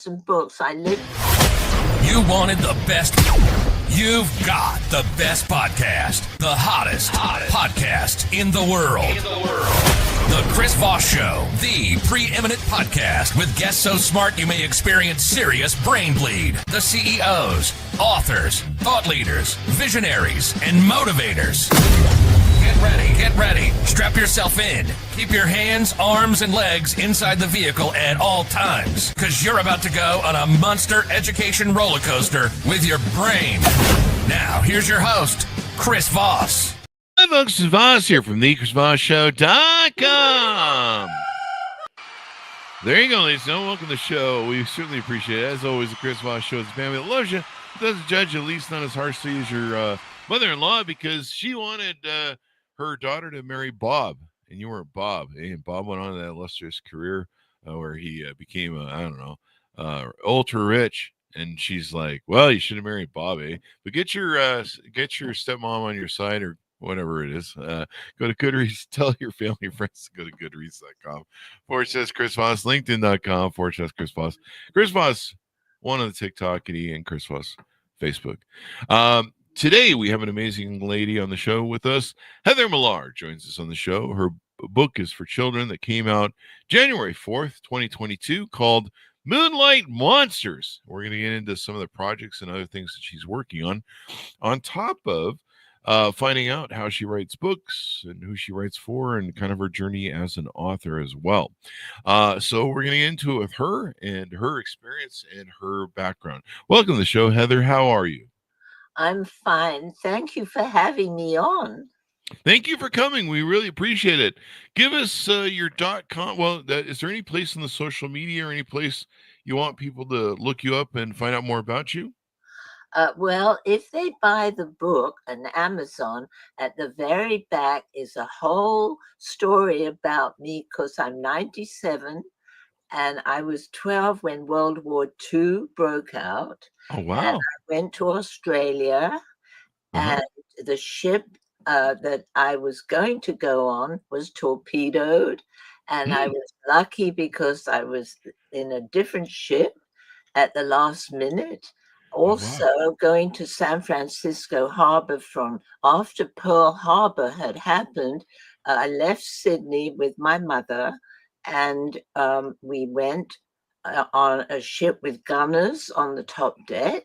some books. I live. You wanted the best. You've got the best podcast, the hottest podcast in the world. The Chris Voss Show, the preeminent podcast with guests so smart you may experience serious brain bleed. The CEOs, authors, thought leaders, visionaries, and motivators. Get ready. Strap yourself in. Keep your hands, arms, and legs inside the vehicle at all times, because you're about to go on a monster education roller coaster with your brain. Now, here's your host, Chris Voss. Hi, folks. This is Voss here from the ChrisVossShow.com. There you go, ladies and gentlemen. Welcome to the show. We certainly appreciate it. As always, the Chris Voss Show is a family that loves you, doesn't judge you, at least not as harshly as your mother-in-law, because she wanted her daughter to marry Bob, and you weren't Bob. And Bob went on to that illustrious career where he became, ultra rich. And she's like, well, you should have married Bob, eh? But get your stepmom on your side or whatever it is. Go to Goodreads. Tell your family and friends to go to Goodreads.com/Chris Voss, LinkedIn.com/Chris Voss. Chris Voss, one on the TikTok and Chris Voss Facebook. Today, we have an amazing lady on the show with us. Heather Millard joins us on the show. Her book is for children that came out January 4th, 2022, called Moonlight Monsters. We're going to get into some of the projects and other things that she's working on top of finding out how she writes books and who she writes for and kind of her journey as an author as well. So we're going to get into it with her and her experience and her background. Welcome to the show, Heather. How are you? I'm fine. Thank you for having me on. Thank you for coming. We really appreciate it. Give us your .com. Well, is there any place in the social media or any place you want people to look you up and find out more about you? Well, if they buy the book on Amazon, at the very back is a whole story about me, because I'm 97 and I was 12 when World War II broke out. Oh, wow. And I went to Australia, and the ship that I was going to go on was torpedoed. And I was lucky because I was in a different ship at the last minute. Also, going to San Francisco Harbor from after Pearl Harbor had happened. I left Sydney with my mother, and we went on a ship with gunners on the top deck.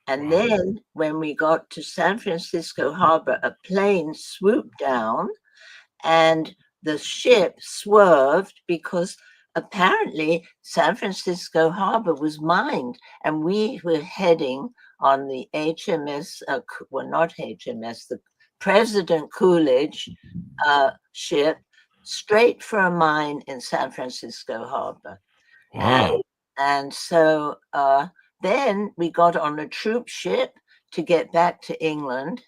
And then when we got to San Francisco Harbor, a plane swooped down and the ship swerved because apparently San Francisco Harbor was mined, and we were heading on the HMS, not HMS, the President Coolidge ship, straight for a mine in San Francisco Harbor. Wow. And so then we got on a troop ship to get back to England.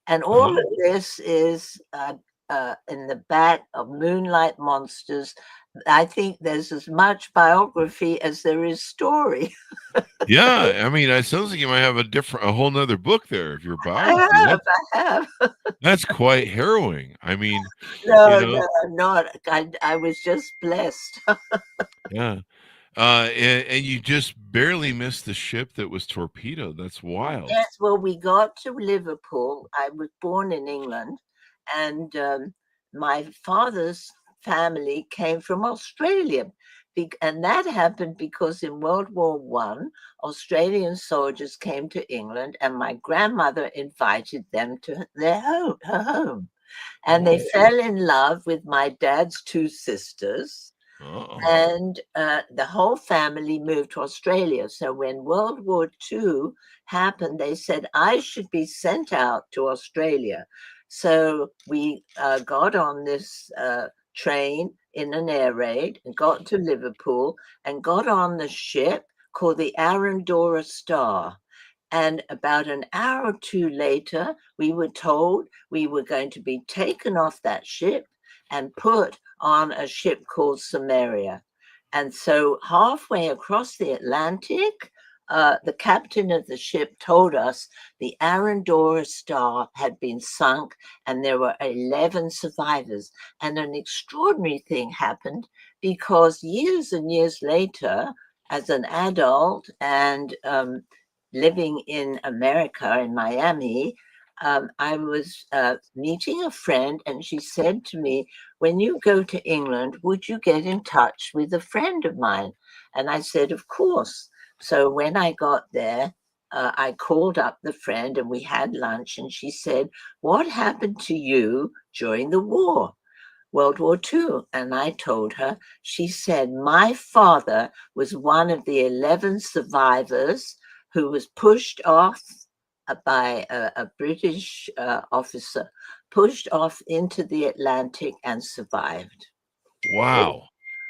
And all of this is in the back of Moonlight Monsters. I think there's as much biography as there is story. Yeah, I mean, it sounds like you might have a whole nother book there if you're biography. I have. That's quite harrowing. I mean, no, not. I was just blessed. Yeah. And you just barely missed the ship that was torpedoed. That's wild. Yes, well, we got to Liverpool. I was born in England, and my father's family came from Australia. And that happened because in World War I, Australian soldiers came to England, and my grandmother invited them to her home. And they fell in love with my dad's two sisters. And the whole family moved to Australia. So when World War II happened, they said I should be sent out to Australia. So we got on this train in an air raid and got to Liverpool and got on the ship called the Arandora Star. And about an hour or two later, we were told we were going to be taken off that ship and put on a ship called Samaria. And so halfway across the Atlantic, the captain of the ship told us the Arandora Star had been sunk and there were 11 survivors. And an extraordinary thing happened because years and years later, as an adult and living in America, in Miami, I was meeting a friend, and she said to me, when you go to England, would you get in touch with a friend of mine? And I said, of course. So when I got there, I called up the friend and we had lunch, and she said, what happened to you during the war? World War II. And I told her, she said, my father was one of the 11 survivors who was pushed off by a British officer, pushed off into the Atlantic and survived. Wow.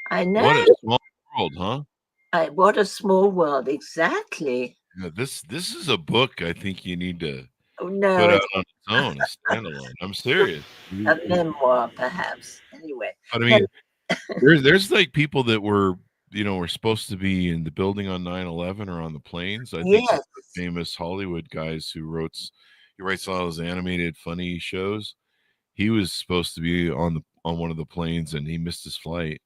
I know. What a small world, huh? What a small world. Exactly. Yeah, this is a book I think you need to Oh, no, put out it's on its own, a standalone. I'm serious. a memoir, perhaps. Anyway. But I mean, there's like people that were supposed to be in the building on 9/11 or on the planes. I think Yes. the famous Hollywood guys he writes all those animated funny shows. He was supposed to be on one of the planes and he missed his flight.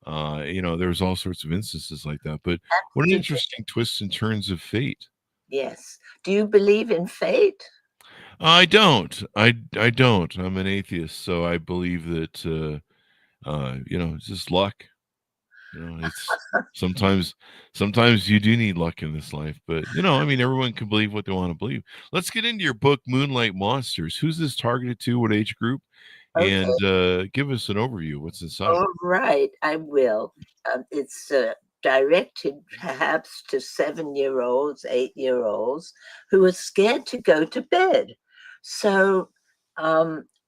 There was all sorts of instances like that. But what an interesting twist and turns of fate. Yes. Do you believe in fate? I don't. I don't. I'm an atheist, so I believe that it's just luck. It's sometimes you do need luck in this life, but everyone can believe what they want to believe. Let's get into your book, Moonlight Monsters. Who's this targeted to? What age group? Okay. And give us an overview. What's inside? All right, I will. It's directed perhaps to 7-year-olds, 8-year-olds who are scared to go to bed. So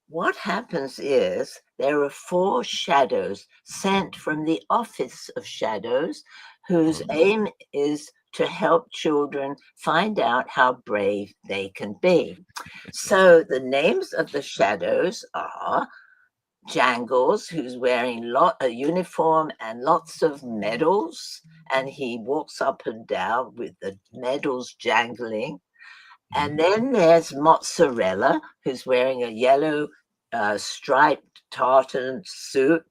what happens is there are 4 shadows sent from the Office of Shadows, whose aim is to help children find out how brave they can be. So the names of the shadows are Jangles, who's wearing a uniform and lots of medals, and he walks up and down with the medals jangling. And then there's Mozzarella, who's wearing a yellow striped tartan suit,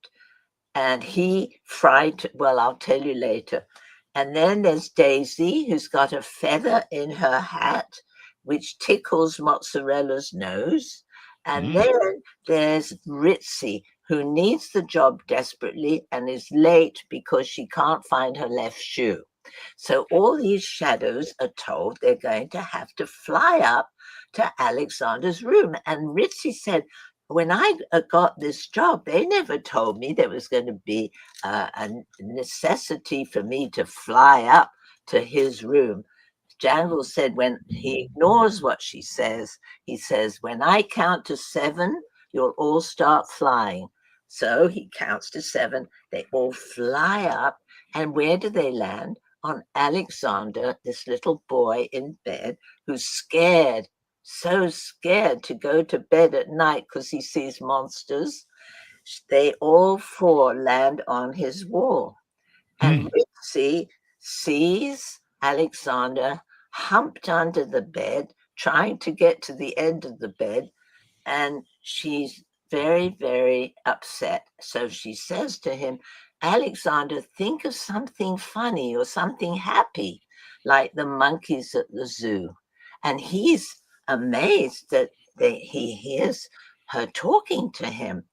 and he I'll tell you later. And then there's Daisy, who's got a feather in her hat, which tickles Mozzarella's nose. And then there's Ritzy, who needs the job desperately and is late because she can't find her left shoe. So all these shadows are told they're going to have to fly up to Alexander's room. And Ritzy said, when I got this job, they never told me there was going to be a necessity for me to fly up to his room. Jangles said when he ignores what she says, he says, when I count to 7, you'll all start flying. So he counts to 7. They all fly up. And where do they land? On Alexander, this little boy in bed who's scared, so scared to go to bed at night because he sees monsters. They all 4 land on his wall. And Ritzy sees Alexander humped under the bed, trying to get to the end of the bed. And she's very, very upset. So she says to him, Alexander, think of something funny or something happy, like the monkeys at the zoo. And he's amazed that he hears her talking to him.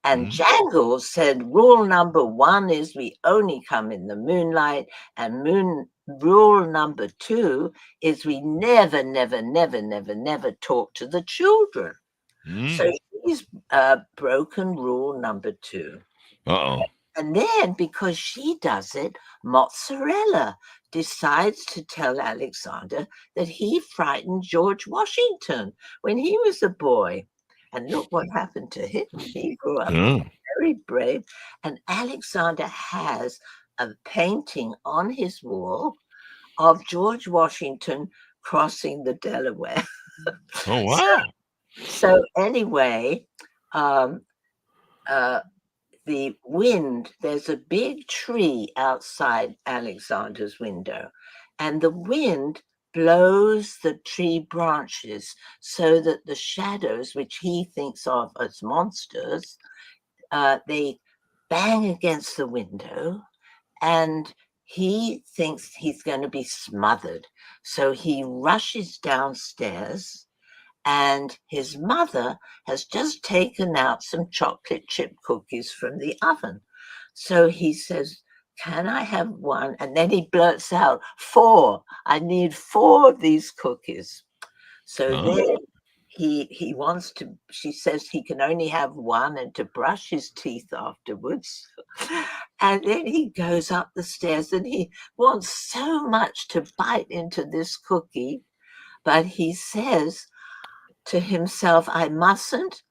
And Jangles said, rule number 1 is we only come in the moonlight, and rule number 2 is we never, never, never, never, never talk to the children. So she's broken rule number 2. Uh-oh. And then, because she does it, Mozzarella decides to tell Alexander that he frightened George Washington when he was a boy. And look what happened to him. He grew up very brave. And Alexander has a painting on his wall of George Washington crossing the Delaware. Oh, wow. So anyway, the wind, there's a big tree outside Alexander's window, and the wind blows the tree branches so that the shadows, which he thinks of as monsters, they bang against the window, and he thinks he's going to be smothered. So he rushes downstairs, and his mother has just taken out some chocolate chip cookies from the oven. So he says, "Can I have one?" And then he blurts out, "4. I need 4 of these cookies." So then he wants to, she says he can only have one and to brush his teeth afterwards. And then he goes up the stairs and he wants so much to bite into this cookie, but he says to himself, "I mustn't."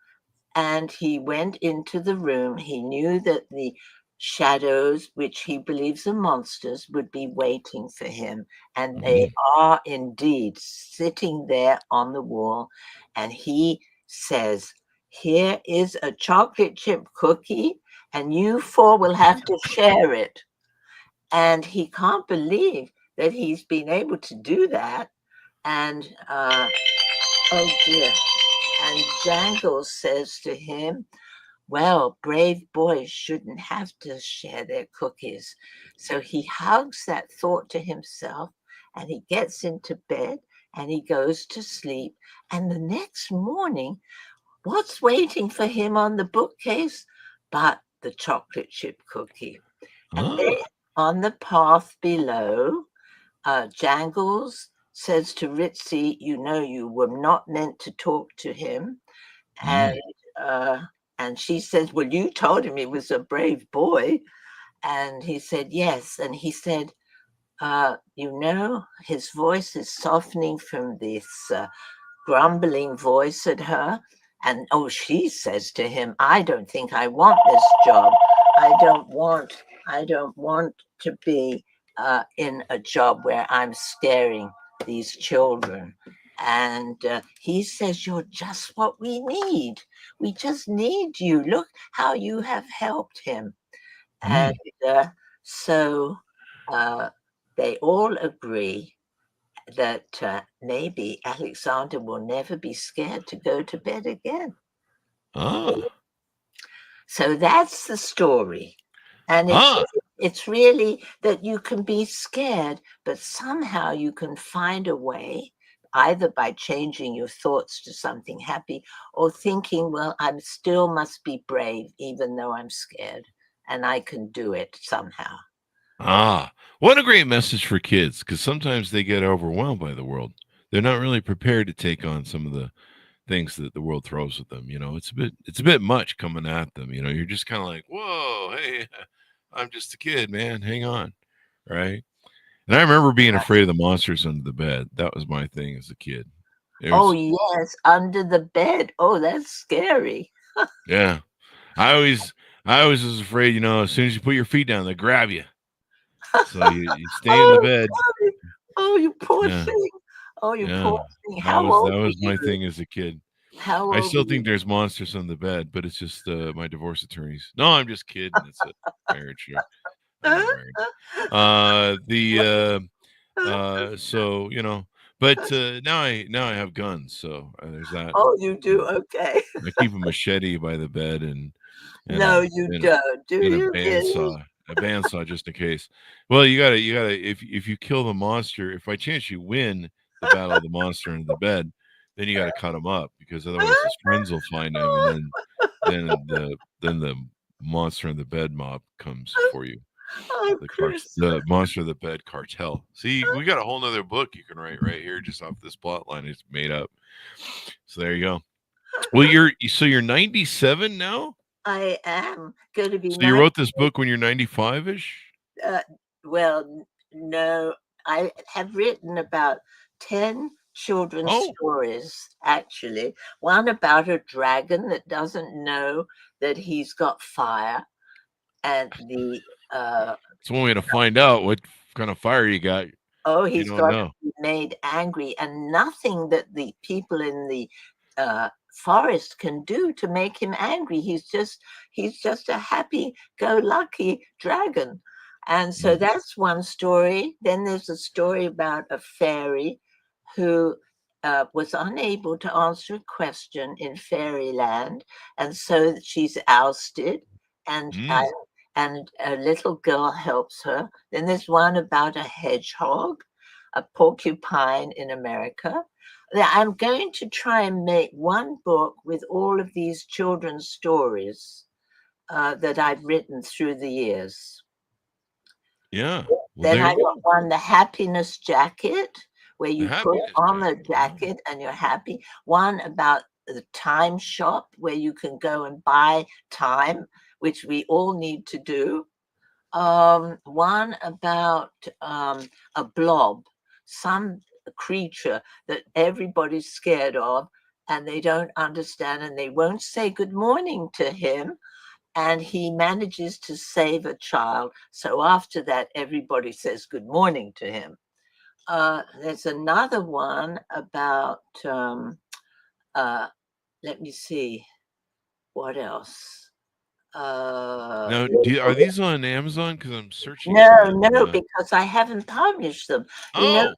And he went into the room. He knew that the shadows, which he believes are monsters, would be waiting for him. And they are indeed sitting there on the wall. And he says, "Here is a chocolate chip cookie, and you 4 will have to share it." And he can't believe that he's been able to do that. And, oh dear. And Jangles says to him, "Well, brave boys shouldn't have to share their cookies." So he hugs that thought to himself, and he gets into bed and he goes to sleep. And the next morning, what's waiting for him on the bookcase but the chocolate chip cookie? And then on the path below, Jangles says to Ritzy, "You were not meant to talk to him." And she says, "Well, you told him he was a brave boy." And he said, "Yes." And he said, his voice is softening from this grumbling voice at her. And she says to him, "I don't think I want this job. I don't want to be in a job where I'm scaring these children." And he says, "You're just what we need. We just need you. Look how you have helped him." And so they all agree that maybe Alexander will never be scared to go to bed again. So that's the story. And it's really that you can be scared, but somehow you can find a way, either by changing your thoughts to something happy or thinking, "Well, I still must be brave, even though I'm scared, and I can do it somehow." What a great message for kids, because sometimes they get overwhelmed by the world. They're not really prepared to take on some of the things that the world throws at them. It's a bit much coming at them. You're just kind of like, "Whoa, hey, I'm just a kid, man. Hang on." Right. And I remember being afraid of the monsters under the bed. That was my thing as a kid. Yes, under the bed. Oh, that's scary. Yeah. I always was afraid, as soon as you put your feet down, they grab you. So you stay in the bed. Oh, you poor thing. Oh, you poor thing. That was my thing as a kid. I still think there's monsters on the bed, but it's just my divorce attorneys. No, I'm just kidding. It's a marriage show. I'm not married. So but now I have guns, so there's that. Oh, you do? Okay. I keep a machete by the bed and no, you don't. Do you? A bandsaw just in case. Well, you gotta if you kill the monster, if by chance you win the battle of the monster under the bed, then you gotta cut him up, because otherwise his friends will find him, and then the monster in the bed mob comes for you. The monster of the bed cartel. See, we got a whole nother book you can write right here just off this plot line. It's made up. So there you go. Well, you're 97 now? I am going to be. So you wrote this book when you're 95-ish? Well, no, I have written about 10 children's stories, actually. One about a dragon that doesn't know that he's got fire, and the it's one way to find out what kind of fire you got. He's got to be made angry, and nothing that the people in the forest can do to make him angry. He's just a happy-go-lucky dragon. And so that's one story. Then there's a story about a fairy who was unable to answer a question in fairyland, and so she's ousted, and and a little girl helps her. Then there's one about a hedgehog, a porcupine in America. I'm going to try and make one book with all of these children's stories that I've written through the years. Yeah. Well, Then I got one, the happiness jacket, where you put on the jacket and you're happy. One about the time shop, where you can go and buy time, which we all need to do. One about a blob, some creature that everybody's scared of, and they don't understand, and they won't say good morning to him. And he manages to save a child. So after that, everybody says good morning to him. There's another one about, let me see, what else? Now, are these on Amazon? Because I'm searching. No, because I haven't published them. Oh. You know,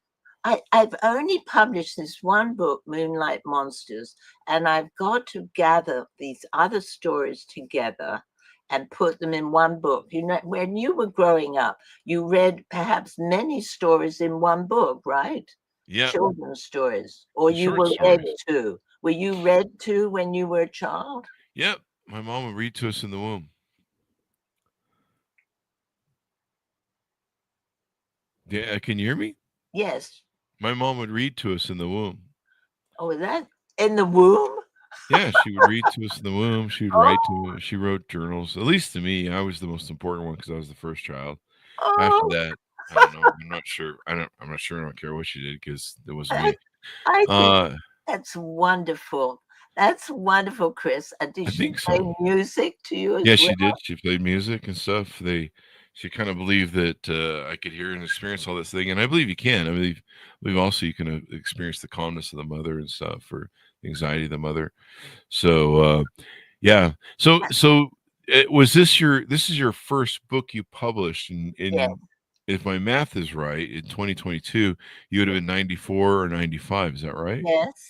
I've only published this one book, Moonlight Monsters, and I've got to gather these other stories together and put them in one book. You know, when you were growing up, you read perhaps many stories in one book, right? Yeah. Children's stories. Or you were read to. Were you read to when you were a child? Yep. My mom would read to us in the womb. Yeah, can you hear me? Yes. My mom would read to us in the womb. Oh, is that in the womb? Yeah, she would read to us in the womb. She would write to us. She wrote journals. At least to me, I was the most important one because I was the first child. After that, I don't know. I'm not sure. I'm not sure. I don't care what she did because it wasn't me. I think that's wonderful. That's wonderful, Chris. Did she play music to you as well? Yeah, she did. She played music and stuff. She kind of believed that I could hear and experience all this thing, and I believe you can. I believe also you can experience the calmness of the mother and stuff, or the anxiety of the mother. So, yeah. So was this is your first book you published? And yes. If my math is right, in 2022, you would have been 94 or 95. Is that right?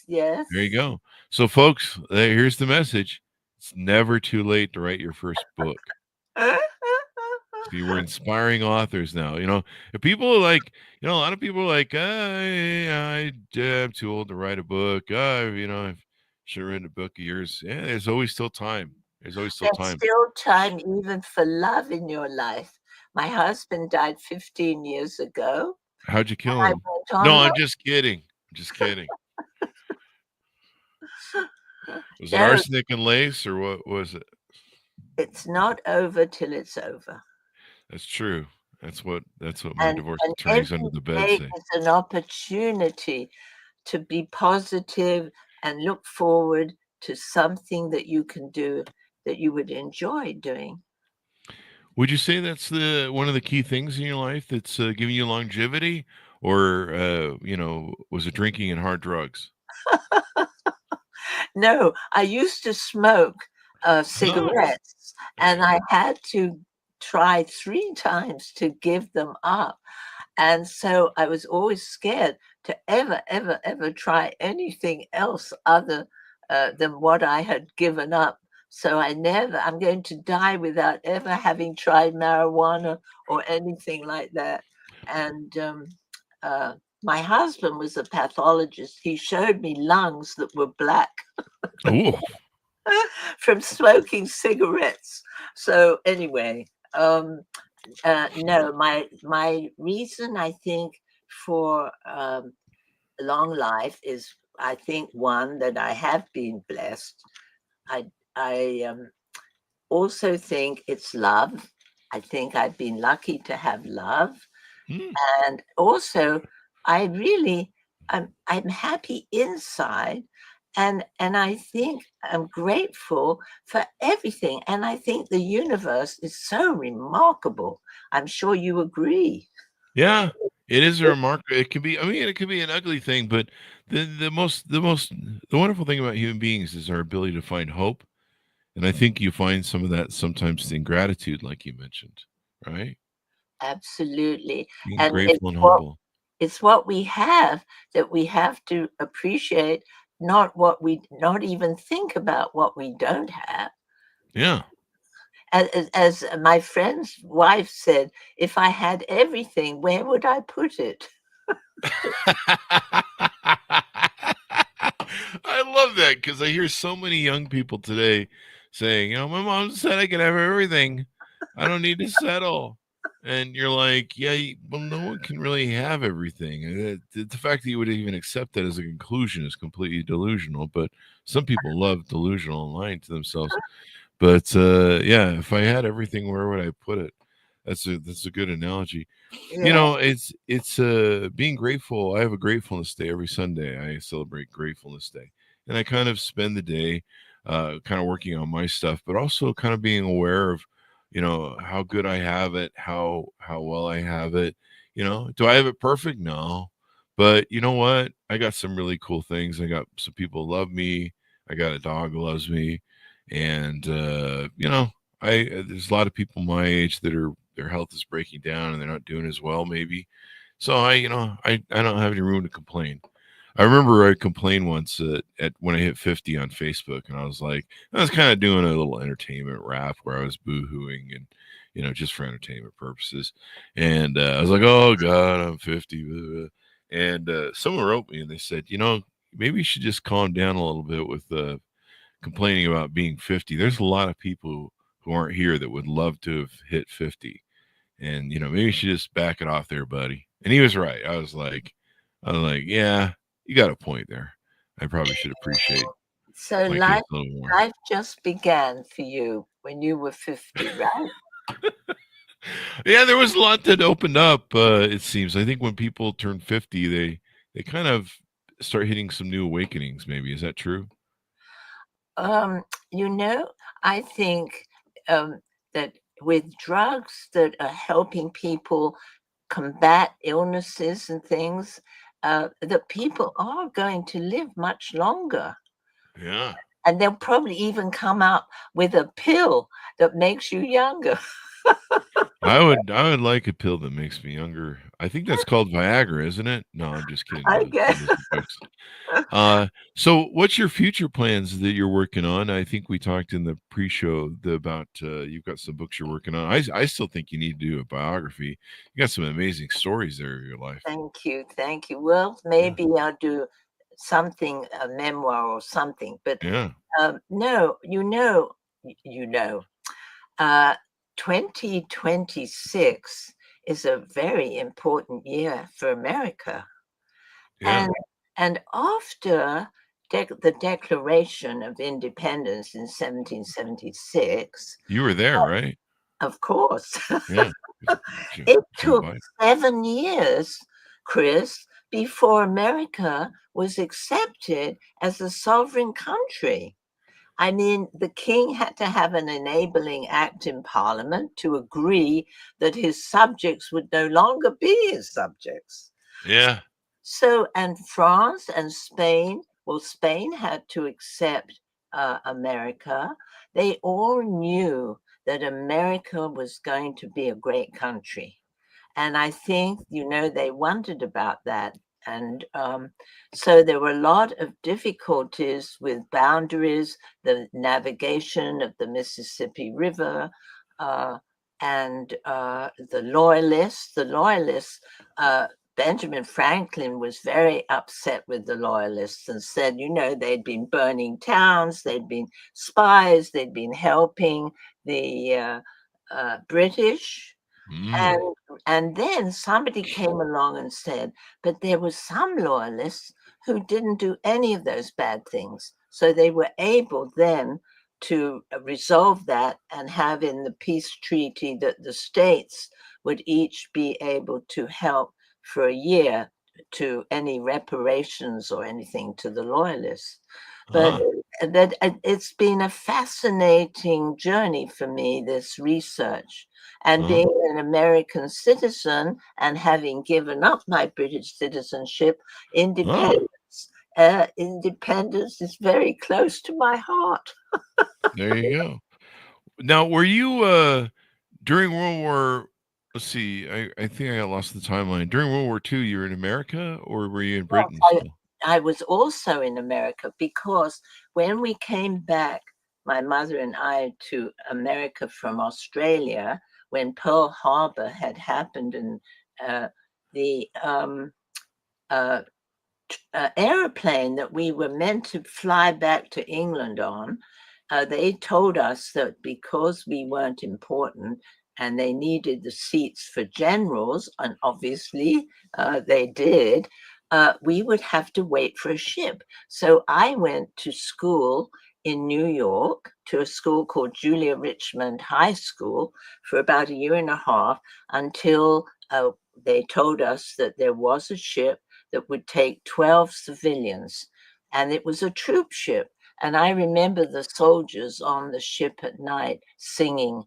Yes. There you go. So, folks, here's the message. It's never too late to write your first book. See, we're inspiring authors now. You know, if people are like, a lot of people are like, I'm too old to write a book. I should have written a book of yours. Yeah, there's always still time. There's still time even for love in your life. My husband died 15 years ago. How'd you kill him? No, I'm just kidding. Was it arsenic and lace, or what was it? It's not over till it's over. That's true. That's what my divorce attorneys under the bed say. It's an opportunity to be positive and look forward to something that you can do that you would enjoy doing. Would you say that's one of the key things in your life that's giving you longevity, or was it drinking and hard drugs? No, I used to smoke cigarettes, and I had to try 3 times to give them up. And so I was always scared to ever try anything else other than what I had given up. So I'm going to die without ever having tried marijuana or anything like that. And my husband was a pathologist. He showed me lungs that were black from smoking cigarettes. So anyway, no, my reason, I think, for long life is, I think, one, that I have been blessed. I also think it's love. I think I've been lucky to have love. And also, I'm happy inside. And I think I'm grateful for everything. And I think the universe is so remarkable. I'm sure you agree. Yeah, it is a remarkable. It can be. I mean, it could be an ugly thing, but the wonderful thing about human beings is our ability to find hope. And I think you find some of that sometimes in gratitude, like you mentioned, right? Absolutely. Being grateful and humble. It's what we have that we have to appreciate, not even think about what we don't have. Yeah. As my friend's wife said, if I had everything, where would I put it? I love that because I hear so many young people today saying, my mom said I could have everything. I don't need to settle. And you're like, yeah, well, no one can really have everything. The fact that you would even accept that as a conclusion is completely delusional. But some people love delusional and lying to themselves. But yeah, if I had everything, where would I put it? That's a good analogy. Yeah. It's being grateful. I have a gratefulness day every Sunday. I celebrate gratefulness day, and I kind of spend the day kind of working on my stuff, but also kind of being aware of how good I have it, how well I have it. Do I have it perfect? No, but you know what? I got some really cool things. I got some people who love me. I got a dog who loves me, and there's a lot of people my age that are their health is breaking down and they're not doing as well maybe. So I don't have any room to complain. I remember I complained once at when I hit 50 on Facebook, and I was like, I was kind of doing a little entertainment rap where I was boohooing and just for entertainment purposes. And I was like, oh God, I'm 50. And someone wrote me and they said, maybe you should just calm down a little bit with complaining about being 50. There's a lot of people who aren't here that would love to have hit 50. And maybe you should just back it off there, buddy. And he was right. I was like, yeah, you got a point there. I probably should appreciate So my life kids a little more. life just began for you when you were 50, right? Yeah, there was a lot that opened up, it seems. I think when people turn 50, they kind of start hitting some new awakenings, maybe. Is that true? You know, I think that with drugs that are helping people combat illnesses and things, that people are going to live much longer. Yeah. And they'll probably even come out with a pill that makes you younger. I would like a pill that makes me younger. I think that's called Viagra, isn't it? No, I'm just kidding. I Those guess. are jokes. So what's your future plans that you're working on? I think we talked in the pre-show about you've got some books you're working on. I still think you need to do a biography. You got some amazing stories there in your life. Thank you. Thank you. Well, Yeah. maybe I'll do something, a memoir or something. But Yeah. no, uh, 2026 is a very important year for America. Yeah. And after the Declaration of Independence in 1776, You were there, right? of course, Yeah. it Joe took Biden. 7 years, Chris, before America was accepted as a sovereign country. I mean, the king had to have an enabling act in parliament to agree that his subjects would no longer be his subjects. Yeah. So, and France and Spain, well, Spain had to accept America. They all knew that America was going to be a great country. And I think, they wondered about that. And so there were a lot of difficulties with boundaries, the navigation of the Mississippi River, and the Loyalists. Benjamin Franklin was very upset with the Loyalists and said, they'd been burning towns, they'd been spies, they'd been helping the British. Mm. And then somebody came along and said, but there were some loyalists who didn't do any of those bad things. So they were able then to resolve that and have in the peace treaty that the states would each be able to help for a year to any reparations or anything to the loyalists. But that it's been a fascinating journey for me, this research. And being an American citizen and having given up my British citizenship, independence is very close to my heart. There you go. Now, were you during World War? Let's see. I think I got lost in the timeline. During World War II, you were in America, or were you in Britain still? I was also in America because when we came back my mother and I to America from Australia when Pearl Harbor had happened, and the airplane that we were meant to fly back to England on, they told us that because we weren't important and they needed the seats for generals, and obviously they did, we would have to wait for a ship. So I went to school in New York, to a school called Julia Richmond High School, for about a year and a half until they told us that there was a ship that would take 12 civilians, and it was a troop ship. And I remember the soldiers on the ship at night singing,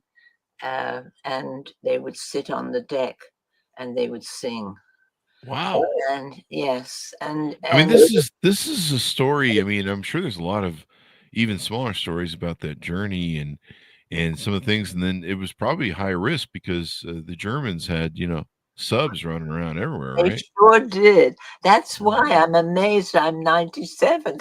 and they would sit on the deck and they would sing. Wow. And yes, and I mean, this is a story. I mean, I'm sure there's a lot of even smaller stories about that journey and some of the things. And then it was probably high risk because the Germans had, subs running around everywhere, they right? sure did. That's why I'm amazed I'm 97.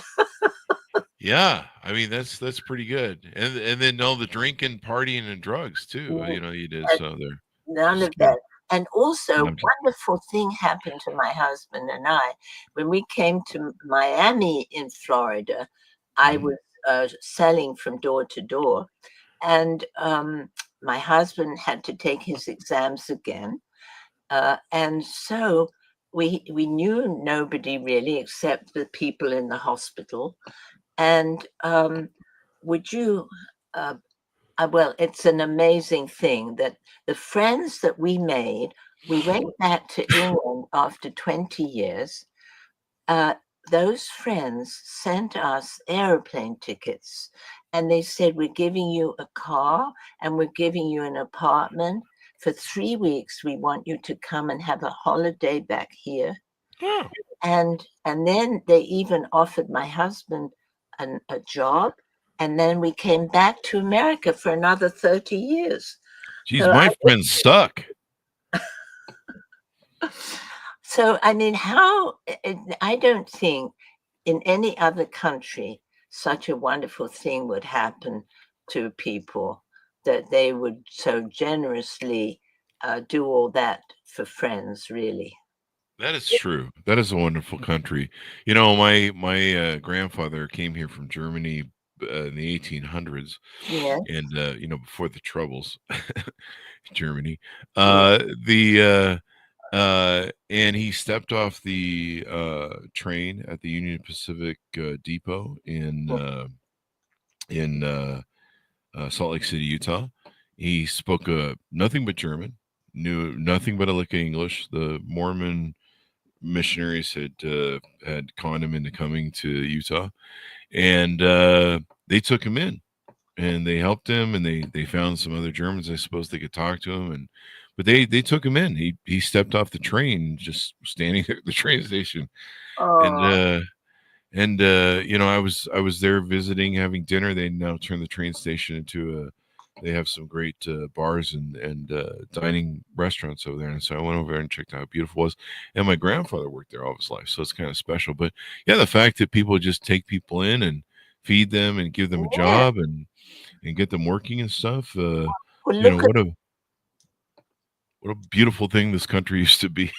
Yeah, I mean that's pretty good. And then all the drinking, partying, and drugs too. You did so there. None Just of kidding. that. And also, I'm just- wonderful thing happened to my husband and I. When we came to Miami in Florida, I Mhm. was selling from door to door. And my husband had to take his exams again. And so we knew nobody really except the people in the hospital. And would you well, it's an amazing thing that the friends that we made, we went back to England after 20 years. Uh, those friends sent us aeroplane tickets and they said, we're giving you a car and we're giving you an apartment. For 3 weeks, we want you to come and have a holiday back here. Oh, And then they even offered my husband a job. And then we came back to America for another 30 years. geez, So my friends suck. I mean, I don't think in any other country such a wonderful thing would happen to people, that they would so generously do all that for friends, really. That is true. That is a wonderful country. My grandfather came here from Germany in the 1800s, Yeah. and before the troubles, Germany. Yeah. And he stepped off the train at the Union Pacific Depot in Salt Lake City, Utah. He spoke nothing but German, knew nothing but a lick of English. The Mormon missionaries had conned him into coming to Utah, and they took him in, and they helped him, and they found some other Germans, I suppose, they could talk to him, but they took him in. He stepped off the train, just standing at the train station, and I was there visiting, having dinner. They now turned the train station into they have some great bars and dining restaurants over there. And so I went over there and checked out how beautiful it was. And my grandfather worked there all his life, so it's kind of special. But yeah, the fact that people just take people in and feed them and give them a Yeah. job and get them working and stuff. Well, look What a beautiful thing this country used to be.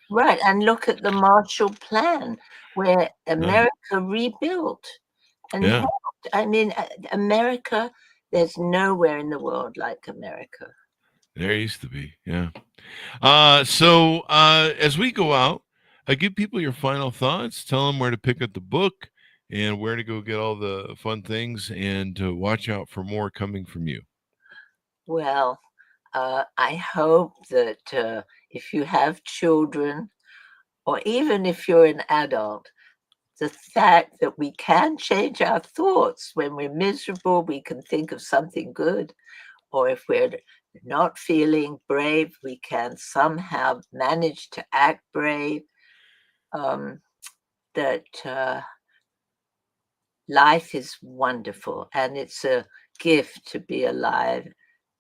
right, and look at the Marshall Plan, where America rebuilt and Yeah. helped. I mean, America, there's nowhere in the world like America. There used to be, yeah. So as we go out, give people your final thoughts. Tell them where to pick up the book and where to go get all the fun things, and to watch out for more coming from you. Well, I hope that if you have children, or even if you're an adult, the fact that we can change our thoughts. When we're miserable, we can think of something good. Or if we're not feeling brave, we can somehow manage to act brave. That life is wonderful, and it's a gift to be alive,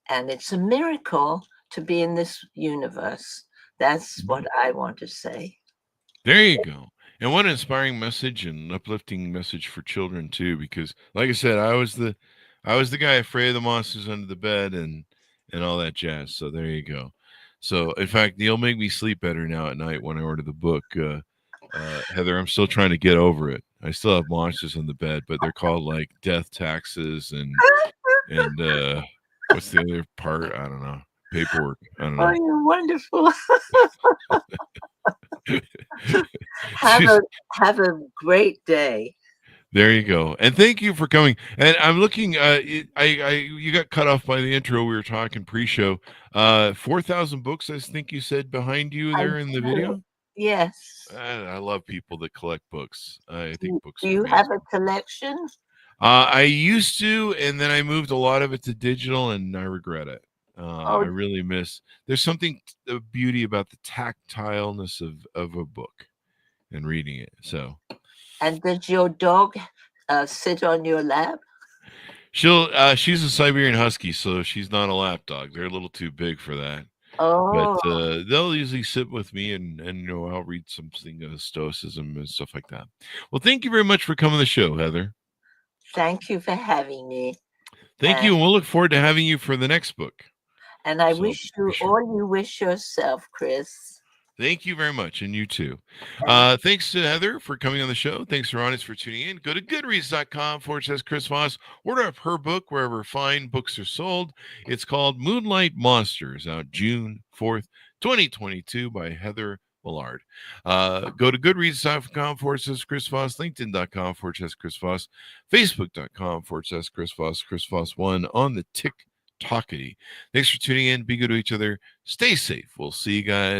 and it's a miracle to be in this universe. That's what I want to say. There you go. And what an inspiring message and uplifting message for children too, because like I said, I was the guy afraid of the monsters under the bed and all that jazz. So there you go. So in fact, you'll make me sleep better now at night when I order the book. Heather, I'm still trying to get over it. I still have monsters in the bed, but they're called like death taxes and what's the other part? I don't know. Paperwork. I don't know. Oh, you're wonderful. Have a great day. There you go. And thank you for coming. And I'm looking, you got cut off by the intro. We were talking pre-show. 4,000 books, I think you said behind you there in the video. Yes. I love people that collect books. I think books. Do you have a collection? I used to, and then I moved a lot of it to digital, and I regret it. I really miss. There's something of beauty about the tactileness of a book and reading it. So. And does your dog sit on your lap? She's a Siberian Husky, so she's not a lap dog. They're a little too big for that. Oh. But they'll usually sit with me and I'll read something of Stoicism and stuff like that. Well, thank you very much for coming to the show, Heather. Thank you for having me. Thank you, and we'll look forward to having you for the next book. And I wish you all you wish yourself, Chris. Thank you very much, and you too. Thanks to Heather for coming on the show. Thanks for audience for tuning in. Go to goodreads.com/Chris Voss. Order up her book wherever fine books are sold. It's called Moonlight Monsters, out June 4th, 2022 by Heather Millard. Go to goodreads.com/Chris Voss, LinkedIn.com/Chris Voss, Facebook.com/Chris Voss, Chris Voss1 on the TikTokity. Thanks for tuning in. Be good to each other. Stay safe. We'll see you guys